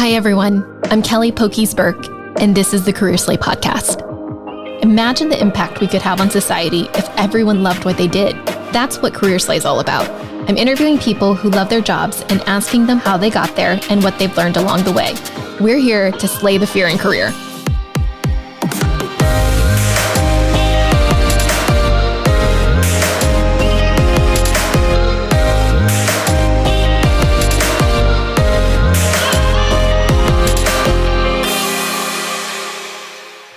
Hi, everyone. I'm Kelly Pokies Burke, and this is the Career Slate podcast. Imagine the impact we could have on society if everyone loved what they did. That's what Career Slate is all about. I'm interviewing people who love their jobs and asking them how they got there and what they've learned along the way. We're here to slay the fear in career.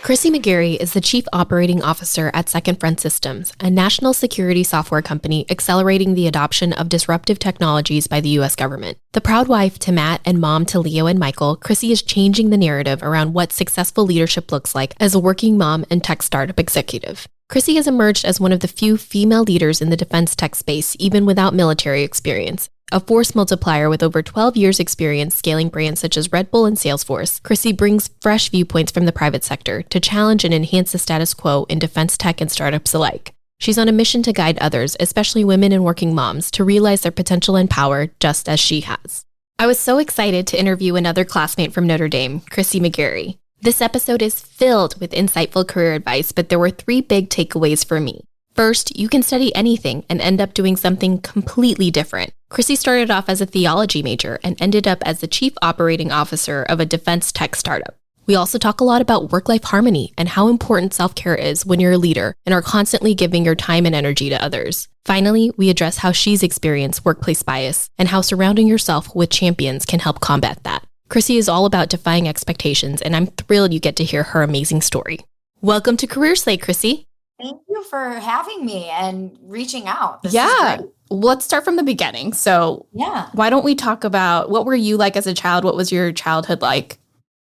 Chrissy McGarry is the Chief Operating Officer at Second Front Systems, a national security software company accelerating the adoption of disruptive technologies by the U.S. government. The proud wife to Matt and mom to Leo and Michael, Chrissy is changing the narrative around what successful leadership looks like as a working mom and tech startup executive. Chrissy has emerged as one of the few female leaders in the defense tech space, even without military experience. A force multiplier with over 12 years experience scaling brands such as Red Bull and Salesforce, Chrissy brings fresh viewpoints from the private sector to challenge and enhance the status quo in defense tech and startups alike. She's on a mission to guide others, especially women and working moms, to realize their potential and power just as she has. I was so excited to interview another classmate from Notre Dame, Chrissy McGarry. This episode is filled with insightful career advice, but there were 3 big takeaways for me. First, you can study anything and end up doing something completely different. Chrissy started off as a theology major and ended up as the Chief Operating Officer of a defense tech startup. We also talk a lot about work-life harmony and how important self-care is when you're a leader and are constantly giving your time and energy to others. Finally, we address how she's experienced workplace bias and how surrounding yourself with champions can help combat that. Chrissy is all about defying expectations, and I'm thrilled you get to hear her amazing story. Welcome to Career Slate, Chrissy. Thank you for having me and reaching out. This Yeah. is great. Let's start from the beginning. So why don't we talk about what were you like as a child? What was your childhood like?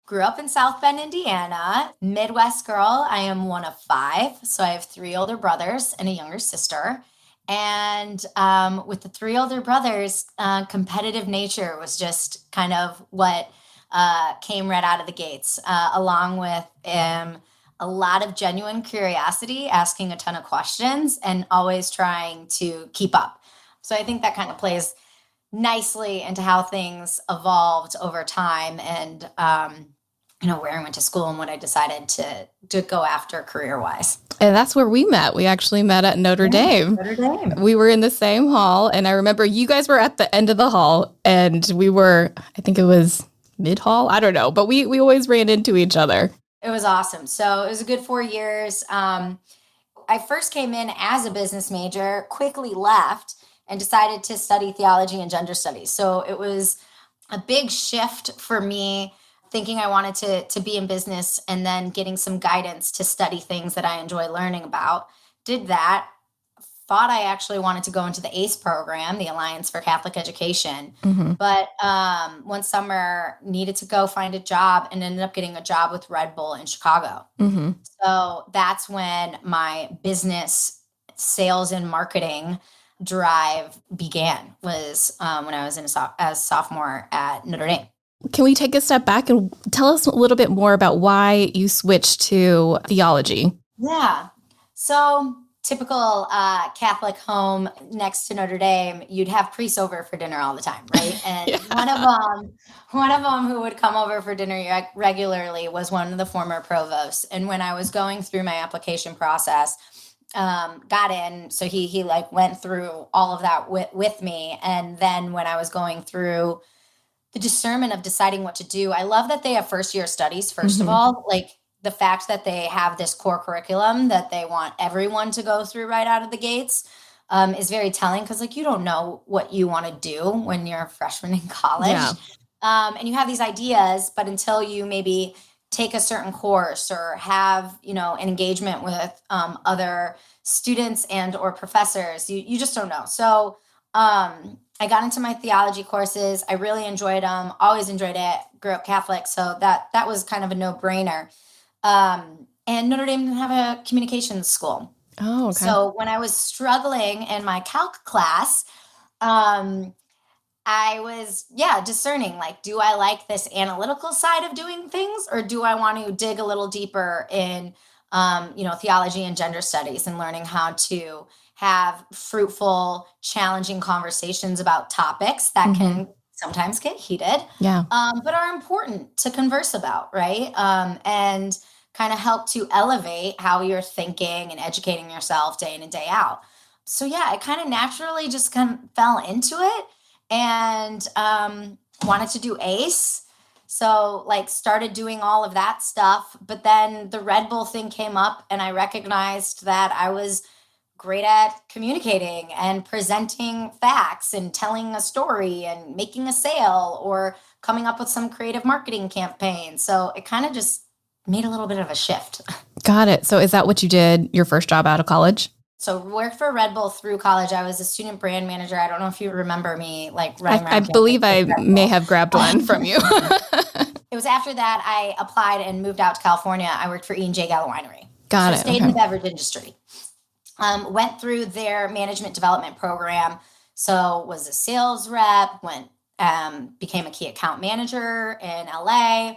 Grew up in South Bend, Indiana, Midwest girl. I am one of 5. So I have 3 older brothers and a younger sister. And with the 3 older brothers, competitive nature was just kind of what came right out of the gates, along with a lot of genuine curiosity, asking a ton of questions, and always trying to keep up. So I think that kind of plays nicely into how things evolved over time and, where I went to school and what I decided to go after career-wise. And that's where we met. We actually met at Notre Dame. Notre Dame. We were in the same hall, and I remember you guys were at the end of the hall, and we were, I think it was mid-hall? I don't know, but we always ran into each other. It was awesome. So it was a good 4 years. I first came in as a business major, quickly left, and decided to study theology and gender studies. So it was a big shift for me, thinking I wanted to be in business and then getting some guidance to study things that I enjoy learning about. Did that. Thought I actually wanted to go into the ACE program, the Alliance for Catholic Education. Mm-hmm. But one summer needed to go find a job and ended up getting a job with Red Bull in Chicago. Mm-hmm. So that's when my business sales and marketing drive began, was when I was as a sophomore at Notre Dame. Can we take a step back and tell us a little bit more about why you switched to theology? Yeah. So typical Catholic home next to Notre Dame, you'd have priests over for dinner all the time, right? And one of them who would come over for dinner regularly was one of the former provosts. And when I was going through my application process, got in, so he went through all of that with me. And then when I was going through the discernment of deciding what to do, I love that they have first year studies, first of all, the fact that they have this core curriculum that they want everyone to go through right out of the gates is very telling, because you don't know what you want to do when you're a freshman in college. Yeah. And you have these ideas, but until you maybe take a certain course or have, an engagement with other students and or professors, you just don't know. So I got into my theology courses. I really enjoyed them, always enjoyed it, grew up Catholic. So that was kind of a no-brainer. And Notre Dame didn't have a communications school. Oh, okay. So when I was struggling in my calc class, I was, discerning, do I like this analytical side of doing things, or do I want to dig a little deeper in, theology and gender studies and learning how to have fruitful, challenging conversations about topics that can sometimes get heated, Yeah. but are important to converse about, right? And kind of help to elevate how you're thinking and educating yourself day in and day out. So yeah, I kind of naturally just kind of fell into it and wanted to do ACE. So like started doing all of that stuff, but then the Red Bull thing came up and I recognized that I was great at communicating and presenting facts and telling a story and making a sale or coming up with some creative marketing campaign. So it kind of just made a little bit of a shift. Got it. So is that what you did your first job out of college? So worked for Red Bull through college. I was a student brand manager. I don't know if you remember me like running around. I believe I may have grabbed one from you. It was after that I applied and moved out to California. I worked for E&J Gallo Winery. Got So it. stayed in the beverage industry. Went through their management development program. So was a sales rep, became a key account manager in LA,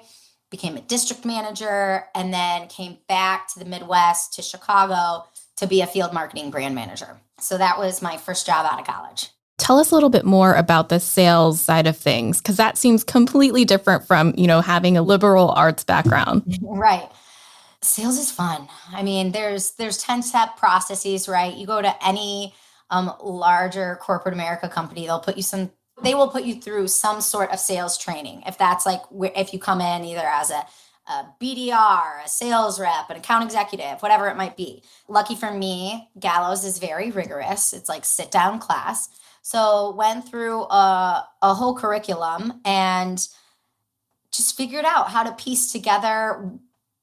became a district manager, and then came back to the Midwest to Chicago to be a field marketing brand manager. So that was my first job out of college. Tell us a little bit more about the sales side of things, because that seems completely different from, having a liberal arts background. Right. Sales is fun. I mean, there's 10-step processes, right? You go to any larger corporate America company, they will put you through some sort of sales training. If that's like, if you come in either as a BDR, a sales rep, an account executive, whatever it might be. Lucky for me, Gallows is very rigorous. It's like sit down class. So went through a whole curriculum and just figured out how to piece together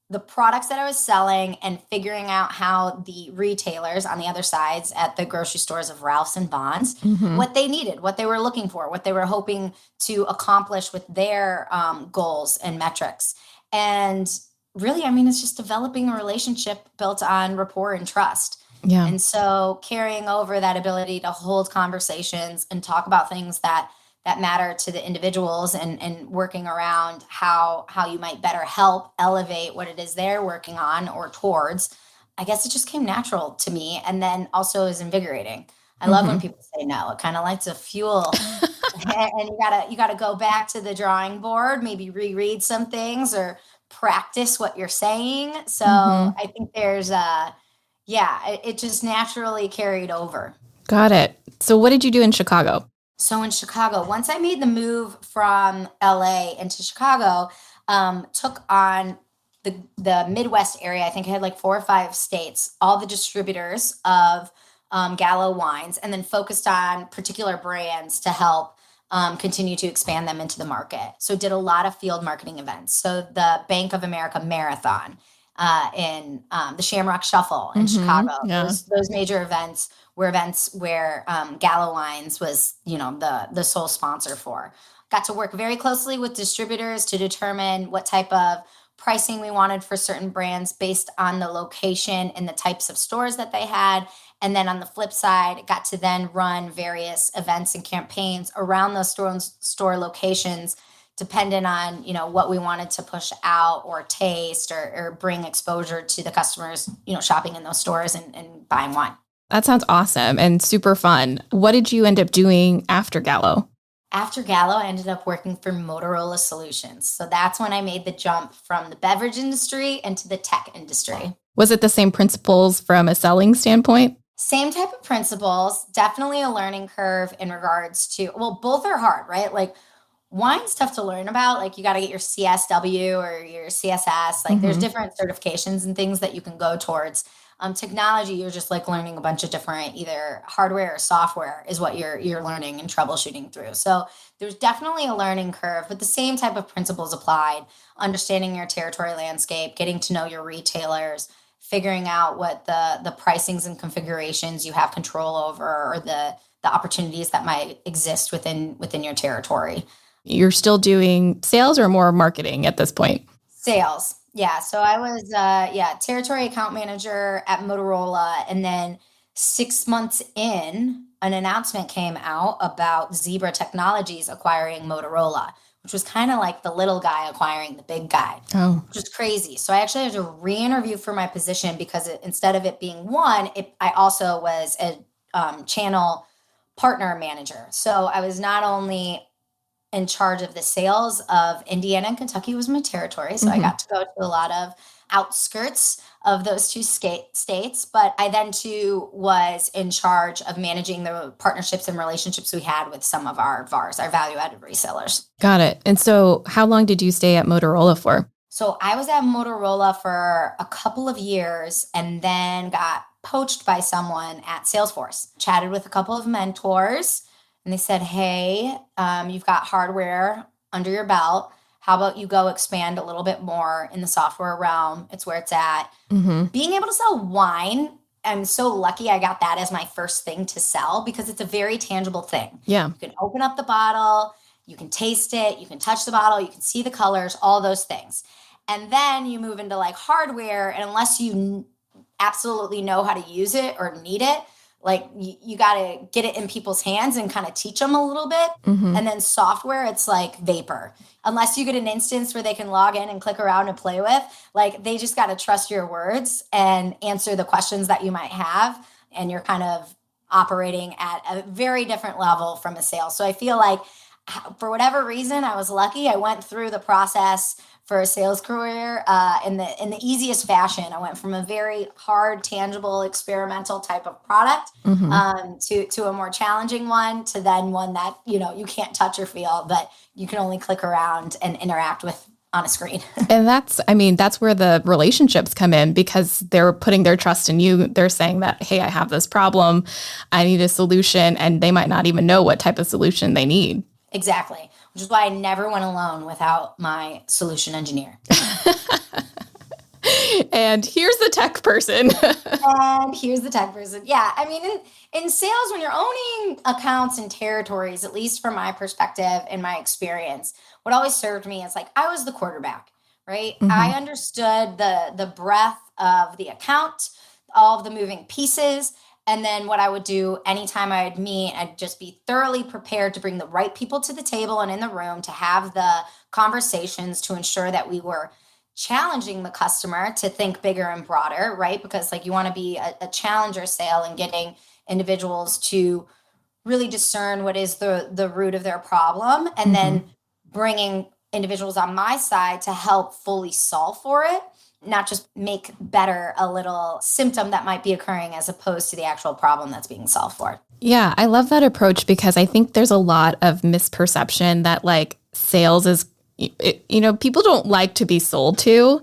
the products that I was selling and figuring out how the retailers on the other sides at the grocery stores of Ralph's and Bonds, what they needed, what they were looking for, what they were hoping to accomplish with their goals and metrics. And really, I mean, it's just developing a relationship built on rapport and trust. Yeah. And so carrying over that ability to hold conversations and talk about things that matter to the individuals and working around how you might better help elevate what it is they're working on or towards. I guess it just came natural to me. And then also is invigorating. I love when people say no. It kind of lights a fuel. And you gotta go back to the drawing board, maybe reread some things or practice what you're saying. So I think there's it just naturally carried over. Got it. So what did you do in Chicago? So in Chicago, once I made the move from LA into Chicago, took on the Midwest area. I think I had like 4 or 5 states, all the distributors of Gallo wines, and then focused on particular brands to help continue to expand them into the market. So did a lot of field marketing events. So the Bank of America Marathon in the Shamrock Shuffle in Chicago. Yeah. Those major events were events where Gallo Wines was, the sole sponsor for. Got to work very closely with distributors to determine what type of pricing we wanted for certain brands based on the location and the types of stores that they had. And then on the flip side, got to then run various events and campaigns around those store locations, dependent on, what we wanted to push out or taste or bring exposure to the customers, shopping in those stores and buying wine. That sounds awesome and super fun. What did you end up doing after Gallo? After Gallo, I ended up working for Motorola Solutions. So that's when I made the jump from the beverage industry into the tech industry. Was it the same principles from a selling standpoint? Same type of principles, definitely a learning curve in regards to, both are hard, right? Like wine's tough to learn about. Like you got to get your CSW or your CSS. Like there's different certifications and things that you can go towards. Technology, you're just like learning a bunch of different either hardware or software is what you're learning and troubleshooting through. So there's definitely a learning curve, but the same type of principles applied, understanding your territory landscape, getting to know your retailers, figuring out what the pricings and configurations you have control over or the opportunities that might exist within your territory. You're still doing sales or more marketing at this point? Sales. Yeah. So I was, territory account manager at Motorola. And then 6 months in, an announcement came out about Zebra Technologies acquiring Motorola, which was kind of like the little guy acquiring the big guy, which is crazy. So I actually had to re-interview for my position because instead of it being one, I also was a channel partner manager. So I was not only in charge of the sales of Indiana and Kentucky was my territory. So I got to go to a lot of outskirts of those two states. But I then too was in charge of managing the partnerships and relationships we had with some of our VARs, our value-added resellers. Got it. And so how long did you stay at Motorola for? So I was at Motorola for a couple of years and then got poached by someone at Salesforce. Chatted with a couple of mentors and they said, hey, you've got hardware under your belt. How about you go expand a little bit more in the software realm? It's where it's at. Being able to sell wine, I'm so lucky I got that as my first thing to sell because it's a very tangible thing. Yeah. You can open up the bottle, you can taste it, you can touch the bottle, you can see the colors, all those things. And then you move into like hardware, and unless you absolutely know how to use it or need it, like you got to get it in people's hands and kind of teach them a little bit. And then software, it's like vapor. Unless you get an instance where they can log in and click around and play with, like they just got to trust your words and answer the questions that you might have. And you're kind of operating at a very different level from a sale. So I feel like for whatever reason, I was lucky. I went through the process for a sales career in the easiest fashion. I went from a very hard, tangible, experimental type of product to a more challenging one, to then one that, you can't touch or feel, but you can only click around and interact with on a screen. And that's where the relationships come in, because they're putting their trust in you. They're saying that, hey, I have this problem, I need a solution, and they might not even know what type of solution they need. Exactly. Which is why I never went alone without my solution engineer. And here's the tech person. Yeah. I mean, in sales, when you're owning accounts and territories, at least from my perspective and my experience, what always served me is like, I was the quarterback, right? I understood the breadth of the account, all of the moving pieces. And then what I would do anytime I would meet, I'd just be thoroughly prepared to bring the right people to the table and in the room to have the conversations to ensure that we were challenging the customer to think bigger and broader, right? Because like you want to be a challenger sale and getting individuals to really discern what is the root of their problem, and then bringing individuals on my side to help fully solve for it, not just make better a little symptom that might be occurring as opposed to the actual problem that's being solved for. Yeah, I love that approach because I think there's a lot of misperception that like sales is, people don't like to be sold to.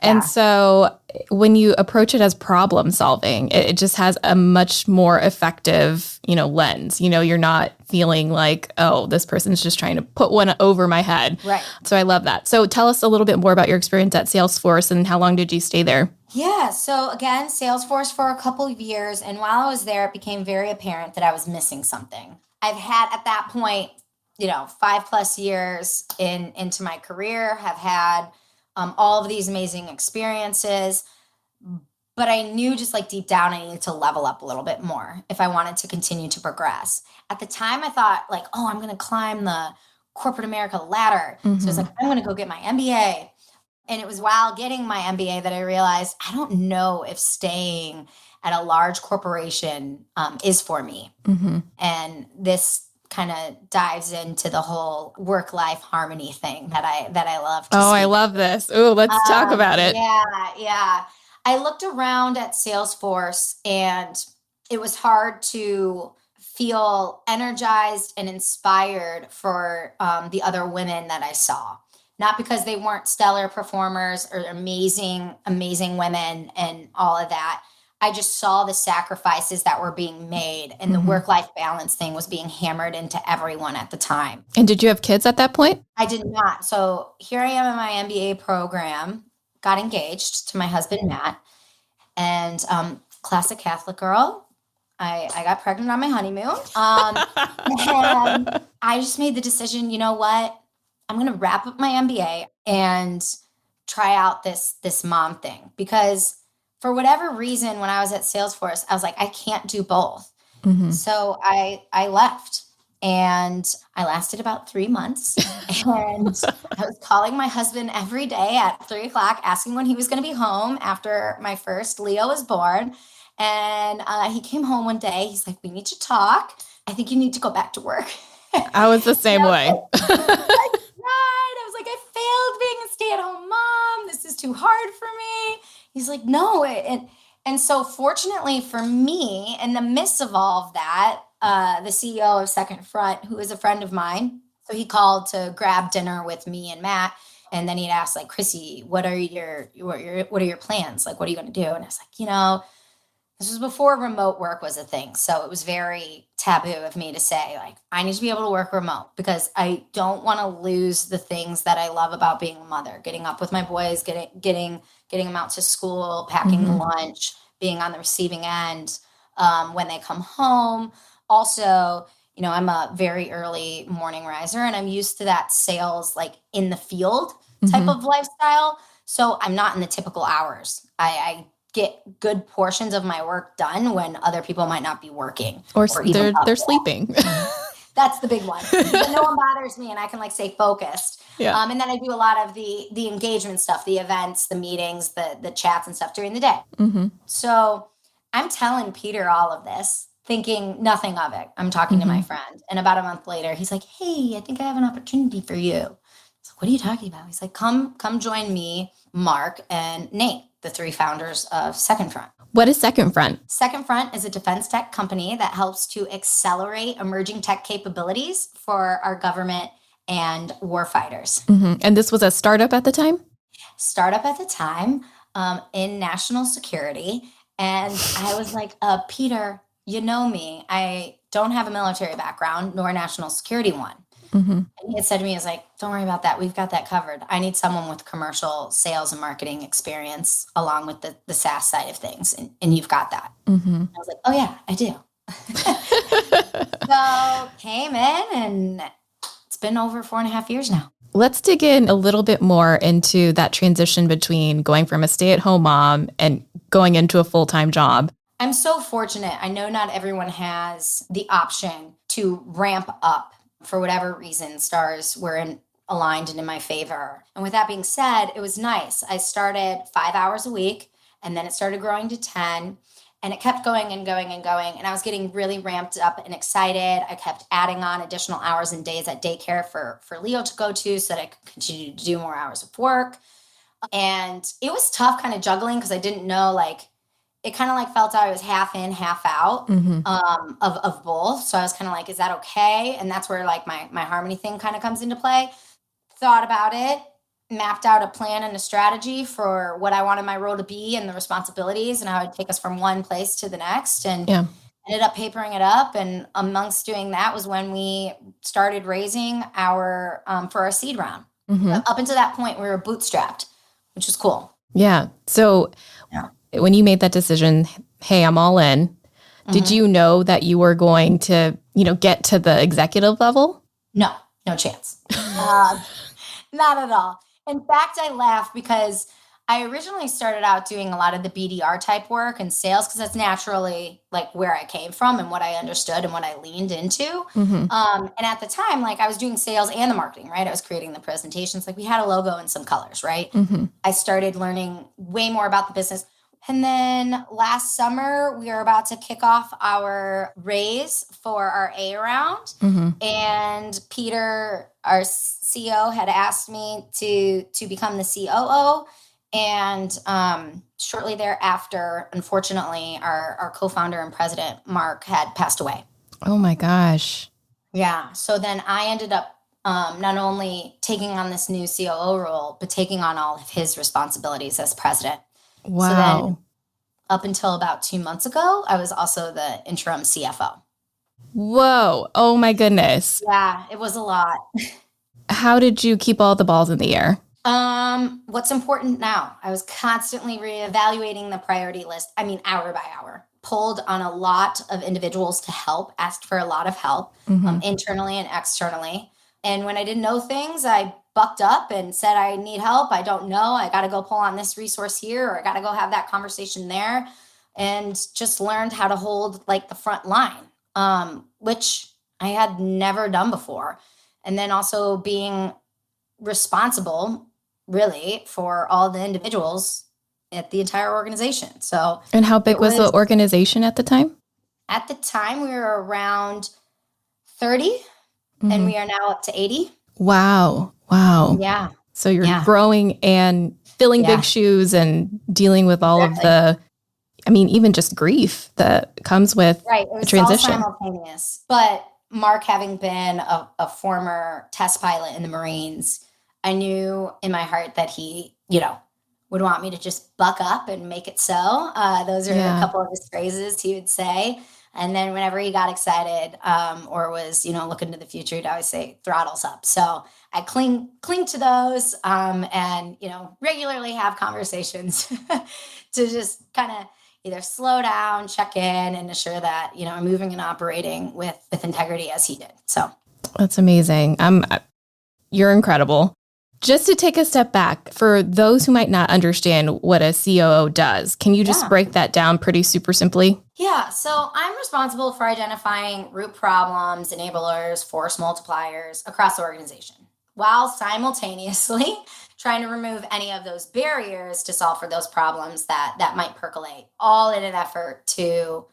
And so when you approach it as problem solving, it just has a much more effective, lens. You're not feeling like, oh, this person's just trying to put one over my head. Right. So I love that. So tell us a little bit more about your experience at Salesforce and how long did you stay there? Yeah. So again, Salesforce for a couple of years. And while I was there, it became very apparent that I was missing something. I've had at that point, 5+ years into my career, have had all of these amazing experiences. But I knew just like deep down, I needed to level up a little bit more if I wanted to continue to progress. At the time, I thought like, oh, I'm going to climb the corporate America ladder. So I was like, I'm going to go get my MBA. And it was while getting my MBA that I realized I don't know if staying at a large corporation is for me. And this kind of dives into the whole work-life harmony thing that I love to speak. I love this. Oh, let's talk about it. Yeah. I looked around at Salesforce and it was hard to feel energized and inspired for the other women that I saw. Not because they weren't stellar performers or amazing women and all of that. I just saw the sacrifices that were being made, and the work-life balance thing was being hammered into everyone at the time. And did you have kids at that point? I did not. So here I am in my MBA program, got engaged to my husband, Matt, and classic Catholic girl. I got pregnant on my honeymoon. And I just made the decision, you know what? I'm going to wrap up my MBA and try out this mom thing, because for whatever reason, when I was at Salesforce, I was like, I can't do both. So I left, and I lasted about 3 months, and I was calling my husband every day at 3:00, asking when he was going to be home after my first Leo was born. And he came home one day. He's like, we need to talk. I think you need to go back to work. I was the same way. I cried. I was like, I failed being a stay-at-home mom. This is too hard for me. He's like, no. And so fortunately for me, in the midst of all of that, the CEO of Second Front, who is a friend of mine, so he called to grab dinner with me and Matt. And then he'd ask, like, Chrissy, what are your plans? Like, what are you going to do? And I was like, this was before remote work was a thing. So it was very taboo of me to say, like, I need to be able to work remote because I don't want to lose the things that I love about being a mother, getting up with my boys, getting them out to school, packing the lunch, being on the receiving end when they come home. Also, I'm a very early morning riser and I'm used to that sales, like in the field type of lifestyle. So I'm not in the typical hours. I get good portions of my work done when other people might not be working or they're sleeping. That's the big one. No one bothers me and I can like stay focused. Yeah. And then I do a lot of the engagement stuff, the events, the meetings, the chats and stuff during the day. So I'm telling Peter all of this, thinking nothing of it. I'm talking to my friend. And about a month later, he's like, hey, I think I have an opportunity for you. I was like, what are you talking about? He's like, come join me, Mark, and Nate, the three founders of Second Front. What is Second Front? Second Front is a defense tech company that helps to accelerate emerging tech capabilities for our government and warfighters. And this was a startup at the time? Startup at the time in national security. And I was like, Peter, you know me. I don't have a military background nor a national security one. And he had said to me, he was like, don't worry about that. We've got that covered. I need someone with commercial sales and marketing experience along with the SaaS side of things. And you've got that. I was like, oh yeah, I do. So came in and it's been over 4.5 years now. Let's dig in a little bit more into that transition between going from a stay-at-home mom and going into a full-time job. I'm so fortunate. I know not everyone has the option to ramp up for whatever reason. Stars were aligned and in my favor. And with that being said, it was nice. I started 5 hours a week and then it started growing to 10 and it kept going and going and going. And I was getting really ramped up and excited. I kept adding on additional hours and days at daycare for Leo to go to so that I could continue to do more hours of work. And it was tough kind of juggling because I didn't know, like, it kind of like felt I was half in, half out of both. So I was kind of like, is that okay? And that's where like my harmony thing kind of comes into play. Thought about it, mapped out a plan and a strategy for what I wanted my role to be and the responsibilities and how it would take us from one place to the next. And ended up papering it up. And amongst doing that was when we started raising our for our seed round. Up until that point, we were bootstrapped, which was cool. Yeah. So when you made that decision, hey, I'm all in, did you know that you were going to, get to the executive level? No chance. Not at all. In fact, I laugh because I originally started out doing a lot of the BDR type work and sales because that's naturally like where I came from and what I understood and what I leaned into. And at the time, like I was doing sales and the marketing, right? I was creating the presentations. Like we had a logo and some colors, right? I started learning way more about the business. And then last summer, we were about to kick off our raise for our A round. And Peter, our CEO, had asked me to become the COO. And shortly thereafter, unfortunately, our co-founder and president, Mark, had passed away. Oh my gosh. Yeah. So then I ended up not only taking on this new COO role, but taking on all of his responsibilities as president. Wow. So then up until about 2 months ago, I was also the interim CFO. Whoa. Oh my goodness. Yeah, it was a lot. How did you keep all the balls in the air? What's important now? I was constantly reevaluating the priority list. I mean, hour by hour. Pulled on a lot of individuals to help, asked for a lot of help internally and externally. And when I didn't know things, I bucked up and said, I need help. I don't know. I got to go pull on this resource here, or I got to go have that conversation there, and just learned how to hold like the front line, which I had never done before. And then also being responsible really for all the individuals at the entire organization. So, and how big was the organization at the time? At the time, we were around 30. and we are now up to 80. Wow. Yeah. So you're growing and filling big shoes and dealing with all of the, even just grief that comes with a transition. All simultaneous. But Mark, having been a former test pilot in the Marines, I knew in my heart that he, would want me to just buck up and make it so. Those are a couple of his phrases he would say. And then whenever he got excited or was, looking to the future, he'd always say throttles up. So I cling to those and, regularly have conversations to just kind of either slow down, check in, and assure that, I'm moving and operating with integrity as he did. So that's amazing. You're incredible. Just to take a step back, for those who might not understand what a COO does, can you just break that down pretty super simply? Yeah, so I'm responsible for identifying root problems, enablers, force multipliers across the organization, while simultaneously trying to remove any of those barriers to solve for those problems that might percolate, all in an effort to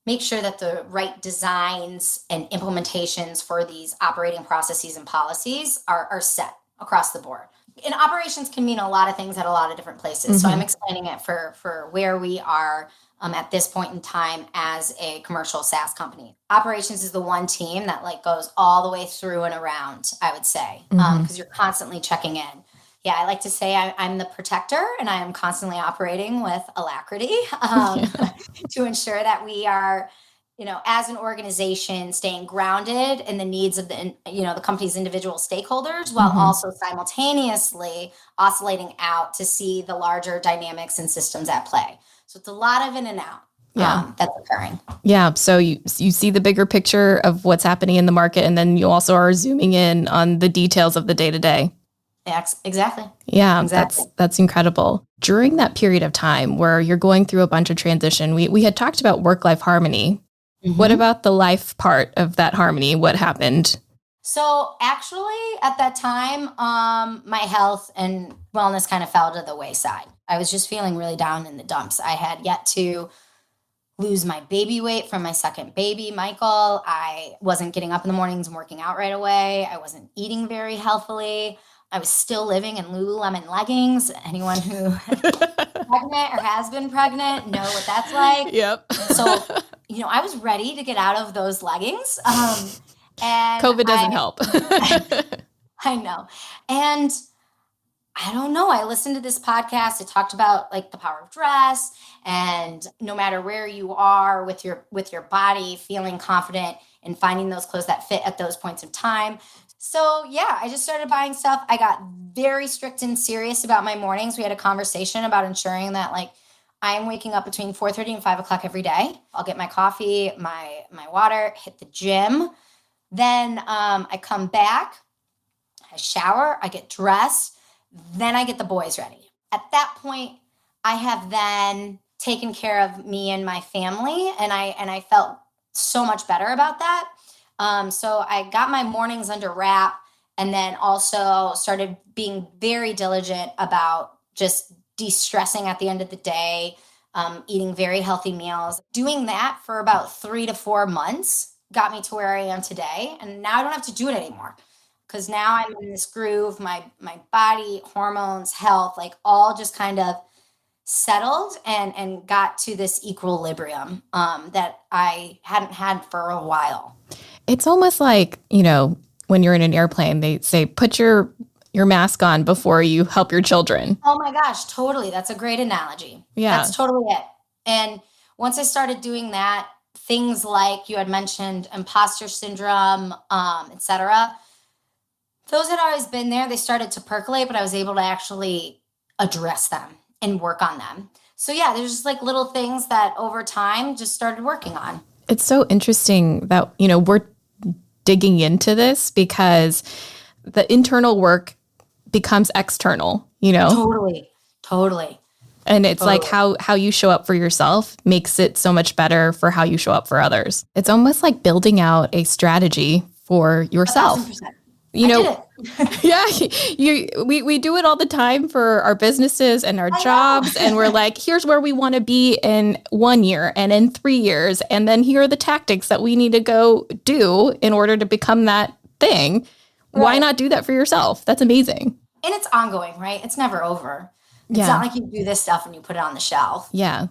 make sure that the right designs and implementations for these operating processes and policies are set across the board. And operations can mean a lot of things at a lot of different places. So I'm explaining it for where we are at this point in time as a commercial SaaS company. Operations is the one team that goes all the way through and around, I would say, because you're constantly checking in. Yeah, I like to say I'm the protector, and I am constantly operating with alacrity to ensure that we are, as an organization, staying grounded in the needs of the company's individual stakeholders, while also simultaneously oscillating out to see the larger dynamics and systems at play. So it's a lot of in and out that's occurring. Yeah. So you see the bigger picture of what's happening in the market, and then you also are zooming in on the details of the day to day. Exactly. Yeah, exactly. That's incredible. During that period of time where you're going through a bunch of transition, we had talked about work-life harmony. What about the life part of that harmony? What happened? So actually, at that time, my health and wellness kind of fell to the wayside. I was just feeling really down in the dumps. I had yet to lose my baby weight from my second baby, Michael. I wasn't getting up in the mornings and working out right away. I wasn't eating very healthily. I was still living in Lululemon leggings. Anyone who is pregnant or has been pregnant know what that's like. Yep. So, I was ready to get out of those leggings. And COVID doesn't help. I know. And I don't know. I listened to this podcast. It talked about the power of dress, and no matter where you are with your body, feeling confident in finding those clothes that fit at those points of time. So I just started buying stuff. I got very strict and serious about my mornings. We had a conversation about ensuring that I am waking up between 4:30 and 5 o'clock every day. I'll get my coffee, my water, hit the gym. Then I come back, I shower, I get dressed, then I get the boys ready. At that point, I have then taken care of me and my family, and I felt so much better about that. So I got my mornings under wrap, and then also started being very diligent about just de-stressing at the end of the day, eating very healthy meals. Doing that for about 3 to 4 months got me to where I am today. And now I don't have to do it anymore, because now I'm in this groove. My body, hormones, health, all just kind of settled and got to this equilibrium that I hadn't had for a while. It's almost like, when you're in an airplane, they say, put your mask on before you help your children. Oh my gosh, totally. That's a great analogy. Yeah. That's totally it. And once I started doing that, things like you had mentioned, imposter syndrome, et cetera, those had always been there. They started to percolate, but I was able to actually address them and work on them. So there's just little things that over time just started working on. It's so interesting that, we're digging into this, because the internal work becomes external, Totally. And it's like how you show up for yourself makes it so much better for how you show up for others. It's almost like building out a strategy for yourself. 1,000%. We do it all the time for our businesses and our jobs. And we're like, here's where we want to be in 1 year and in 3 years. And then here are the tactics that we need to go do in order to become that thing. Right. Why not do that for yourself? That's amazing. And it's ongoing, right? It's never over. It's not like you do this stuff and you put it on the shelf. Yeah.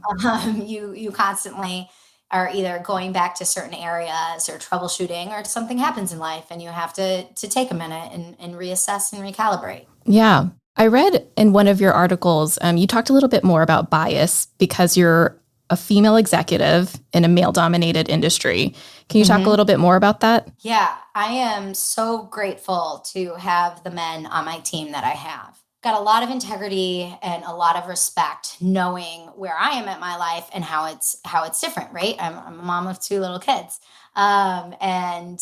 You constantly are either going back to certain areas or troubleshooting, or something happens in life and you have to take a minute and reassess and recalibrate. Yeah. I read in one of your articles, you talked a little bit more about bias because you're a female executive in a male-dominated industry. Can you talk a little bit more about that? Yeah, I am so grateful to have the men on my team that I have. Got a lot of integrity and a lot of respect, knowing where I am at my life and how it's different, right? I'm a mom of 2 little kids, and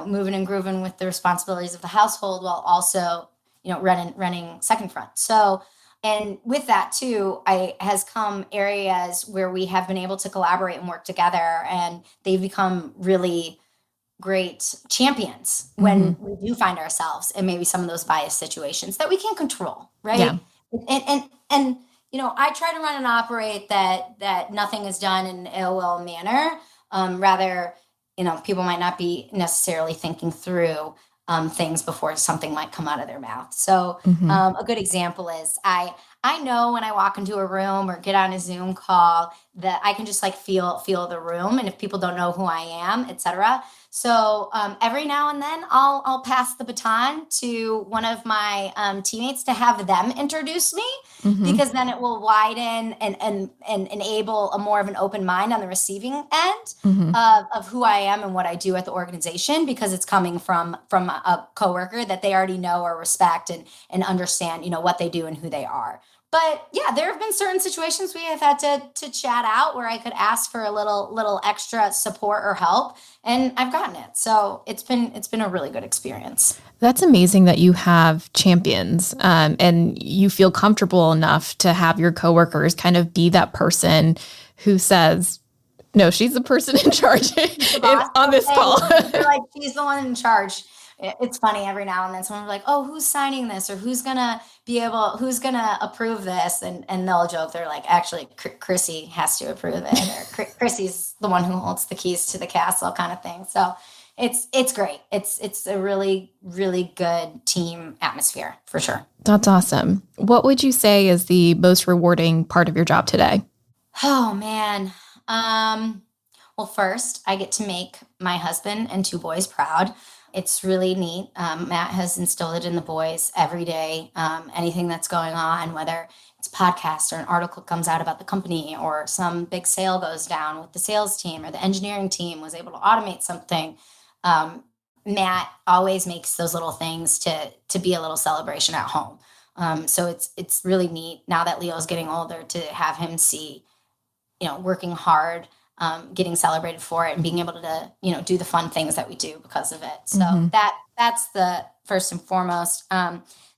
moving and grooving with the responsibilities of the household while also running Second Front. So, and with that too, has come areas where we have been able to collaborate and work together, and they've become really great champions when we do find ourselves in maybe some of those bias situations that we can't control, right? Yeah. And I try to run and operate that nothing is done in an ill will manner. Rather, people might not be necessarily thinking through things before something might come out of their mouth. So a good example is I know when I walk into a room or get on a Zoom call that I can just feel the room, and if people don't know who I am, etc. So every now and then I'll pass the baton to one of my teammates to have them introduce me, because then it will widen and enable a more of an open mind on the receiving end of who I am and what I do at the organization, because it's coming from a coworker that they already know or respect and understand, what they do and who they are. But yeah, there have been certain situations we have had to chat out where I could ask for a little extra support or help, and I've gotten it. So it's been a really good experience. That's amazing that you have champions, and you feel comfortable enough to have your coworkers kind of be that person who says, no, she's the person in charge on this call. They're like, she's the one in charge. It's funny, every now and then someone will be like, oh, who's signing this, or who's gonna approve this, and they'll joke, they're like, actually Chrissy has to approve it, or Chrissy's the one who holds the keys to the castle, kind of thing. So it's great. It's a really, really good team atmosphere, for sure. That's awesome. What would you say is the most rewarding part of your job today? Oh man. Well, first I get to make my husband and 2 boys proud. It's really neat. Matt has instilled it in the boys every day. Anything that's going on, whether it's a podcast or an article comes out about the company, or some big sale goes down with the sales team, or the engineering team was able to automate something, Matt always makes those little things to be a little celebration at home. So it's really neat now that Leo's getting older to have him see, working hard, getting celebrated for it, and being able to, do the fun things that we do because of it. So that's the first and foremost.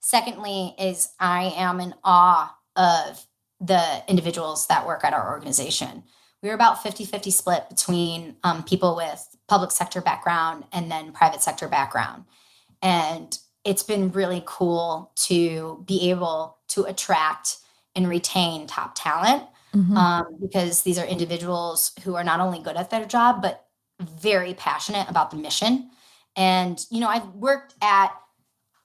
Secondly is I am in awe of the individuals that work at our organization. We're about 50-50 split between people with public sector background and then private sector background. And it's been really cool to be able to attract and retain top talent. Because these are individuals who are not only good at their job, but very passionate about the mission. And, I've worked at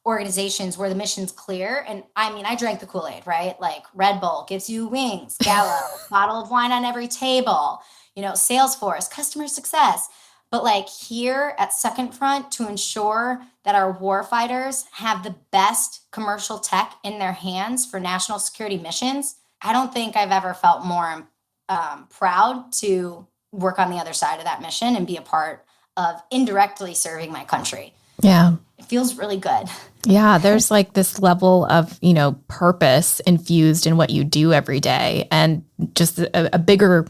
organizations where the mission's clear. And I drank the Kool-Aid, right? Like Red Bull gives you wings, Gallo, bottle of wine on every table, Salesforce, customer success. But here at Second Front, to ensure that our warfighters have the best commercial tech in their hands for national security missions, I don't think I've ever felt more proud to work on the other side of that mission and be a part of indirectly serving my country. Yeah. It feels really good. Yeah. There's this level of, purpose infused in what you do every day, and just a bigger,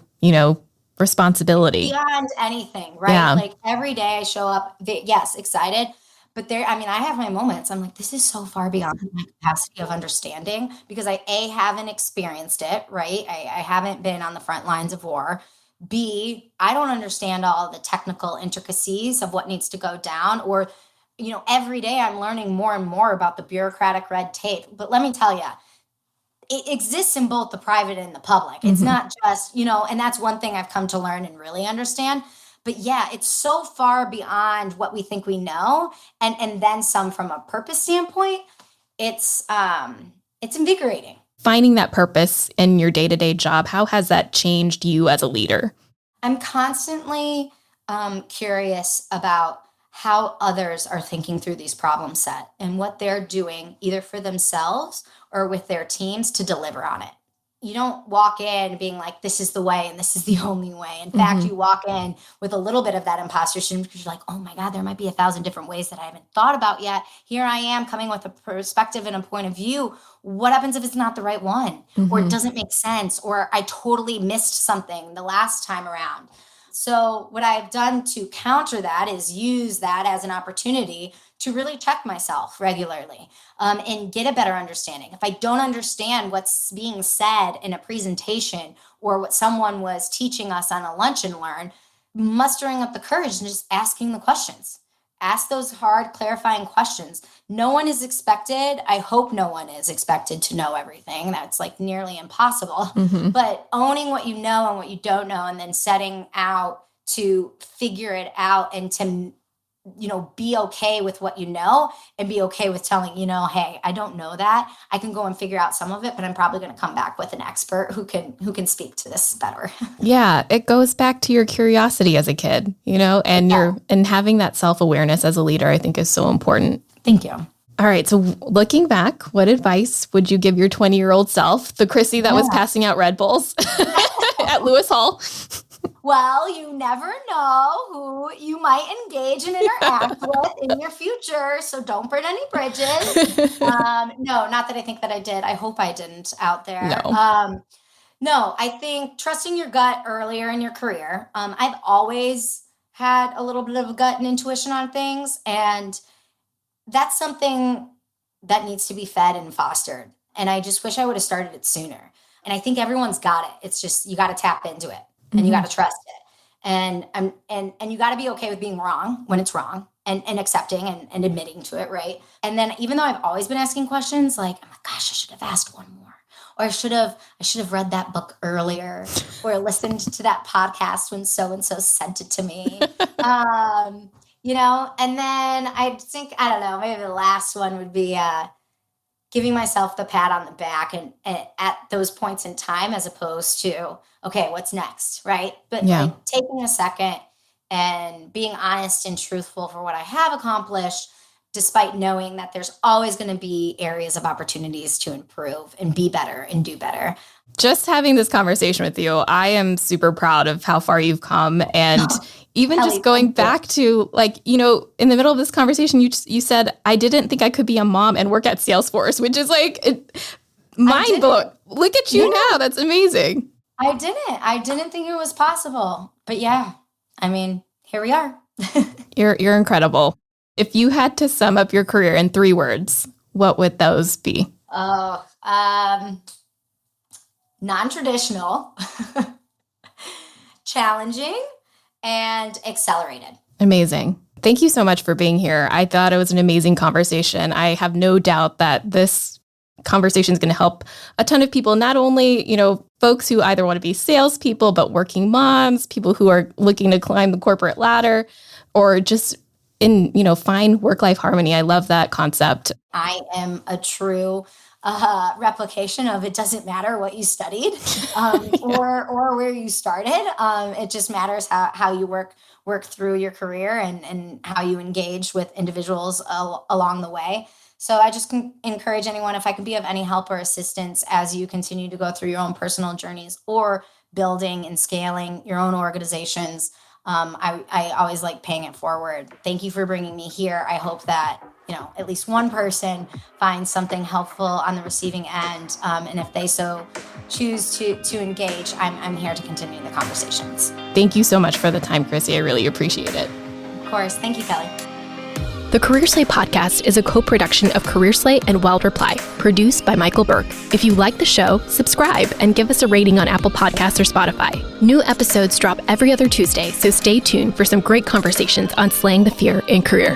responsibility. Beyond anything, right? Yeah. Every day I show up, yes, excited. But I have my moments. I'm like, this is so far beyond my capacity of understanding, because I haven't experienced it, right? I haven't been on the front lines of war. B, I don't understand all the technical intricacies of what needs to go down, or, every day I'm learning more and more about the bureaucratic red tape. But let me tell you, it exists in both the private and the public. It's not just, and that's one thing I've come to learn and really understand. But yeah, it's so far beyond what we think we know. And then some from a purpose standpoint, it's invigorating. Finding that purpose in your day-to-day job, how has that changed you as a leader? I'm constantly curious about how others are thinking through these problem set and what they're doing either for themselves or with their teams to deliver on it. You don't walk in being like, this is the way and this is the only way. In fact, you walk in with a little bit of that imposter syndrome because you're like, oh my God, there might be 1,000 different ways that I haven't thought about yet. Here I am coming with a perspective and a point of view. What happens if it's not the right one or it doesn't make sense or I totally missed something the last time around? So what I've done to counter that is use that as an opportunity to really check myself regularly and get a better understanding. If I don't understand what's being said in a presentation or what someone was teaching us on a lunch and learn, mustering up the courage and just asking the questions. Ask those hard, clarifying questions. No one is expected. I hope no one is expected to know everything. That's like nearly impossible. But owning what you know and what you don't know, and then setting out to figure it out and to, be okay with what you know and be okay with telling, hey, I don't know that. I can go and figure out some of it, but I'm probably going to come back with an expert who can speak to this better. Yeah, it goes back to your curiosity as a kid, and having that self-awareness as a leader, I think is so important. Thank you. All right. So looking back, what advice would you give your 20-year-old self, the Chrissy that was passing out Red Bulls at Lewis Hall? Well, you never know who you might engage and interact with in your future, so don't burn any bridges. No, not that I think that I did. I hope I didn't out there. No, I think trusting your gut earlier in your career. I've always had a little bit of a gut and intuition on things, and that's something that needs to be fed and fostered. And I just wish I would have started it sooner. And I think everyone's got it. It's just you got to tap into it. And you got to trust it. And you got to be okay with being wrong when it's wrong and accepting and admitting to it, right? And then even though I've always been asking questions, like, oh my gosh, I should have asked one more. Or I should have read that book earlier or listened to that podcast when so-and-so sent it to me. And then I think, I don't know, maybe the last one would be giving myself the pat on the back and at those points in time, as opposed to, okay, what's next, right? But like taking a second and being honest and truthful for what I have accomplished, despite knowing that there's always going to be areas of opportunities to improve and be better and do better. Just having this conversation with you, I am super proud of how far you've come. And even Kelly, just going back to in the middle of this conversation, you said, I didn't think I could be a mom and work at Salesforce, which is mind blowing. Look at you now. That's amazing. I didn't think it was possible. But yeah, I mean, here we are. You're incredible. If you had to sum up your career in 3 words, what would those be? Non-traditional, challenging, and accelerated. Amazing. Thank you so much for being here. I thought it was an amazing conversation. I have no doubt that this conversation is going to help a ton of people, not only, folks who either want to be salespeople, but working moms, people who are looking to climb the corporate ladder, or just find work-life harmony. I love that concept. I am a true replication of it doesn't matter what you studied or where you started. It just matters how you work through your career and how you engage with individuals along the way. So I just can encourage anyone, if I can be of any help or assistance as you continue to go through your own personal journeys or building and scaling your own organizations. I always like paying it forward. Thank you for bringing me here. I hope that, at least one person finds something helpful on the receiving end. And if they so choose to engage, I'm here to continue the conversations. Thank you so much for the time, Chrissy. I really appreciate it. Of course. Thank you, Kelly. The Career Slate podcast is a co-production of Career Slate and Wild Reply, produced by Michael Burke. If you like the show, subscribe and give us a rating on Apple Podcasts or Spotify. New episodes drop every other Tuesday, so stay tuned for some great conversations on slaying the fear in career.